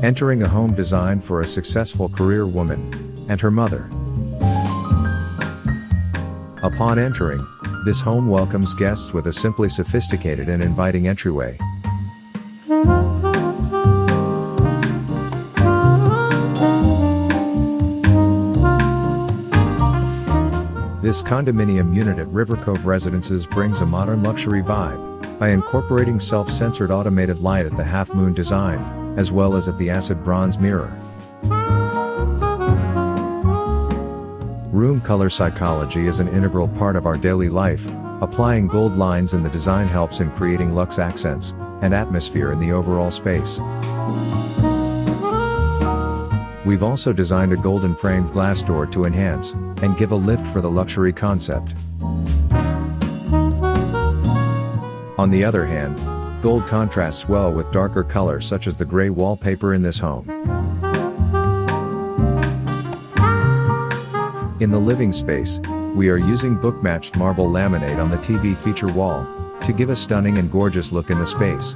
Entering a home designed for a successful career woman and her mother. Upon entering, this home welcomes guests with a simply sophisticated and inviting entryway. This condominium unit at Rivercove Residences brings a modern luxury vibe by incorporating self-censored automated light at the half-moon design, as well as at the acid bronze mirror. Room color psychology is an integral part of our daily life. Applying gold lines in the design helps in creating luxe accents and atmosphere in the overall space. We've also designed a golden framed glass door to enhance and give a lift for the luxury concept. On the other hand, gold contrasts well with darker colors such as the gray wallpaper in this home. In the living space, we are using Bookmatched Marble Laminate on the TV feature wall to give a stunning and gorgeous look in the space.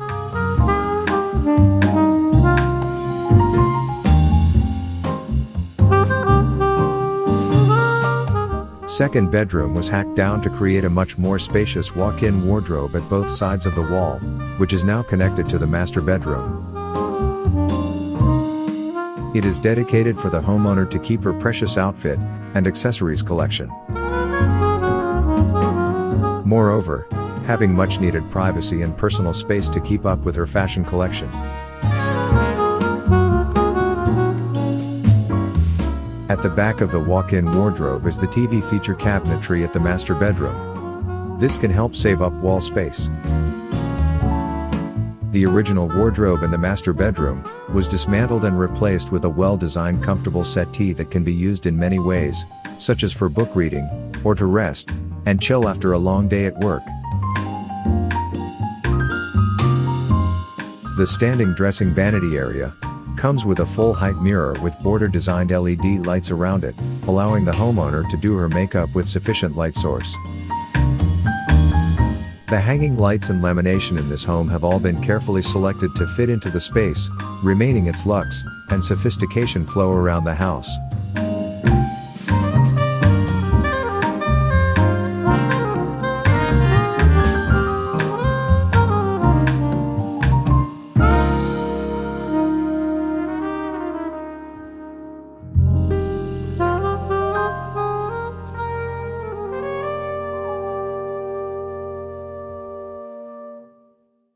Second bedroom was hacked down to create a much more spacious walk-in wardrobe at both sides of the wall, which is now connected to the master bedroom. It is dedicated for the homeowner to keep her precious outfit and accessories collection. Moreover, having much needed privacy and personal space to keep up with her fashion collection. At the back of the walk-in wardrobe is the TV feature cabinetry at the master bedroom. This can help save up wall space. The original wardrobe in the master bedroom was dismantled and replaced with a well-designed comfortable settee that can be used in many ways, such as for book reading, or to rest and chill after a long day at work. The standing dressing vanity area comes with a full-height mirror with border-designed LED lights around it, allowing the homeowner to do her makeup with sufficient light source. The hanging lights and lamination in this home have all been carefully selected to fit into the space, remaining its luxe and sophistication flow around the house.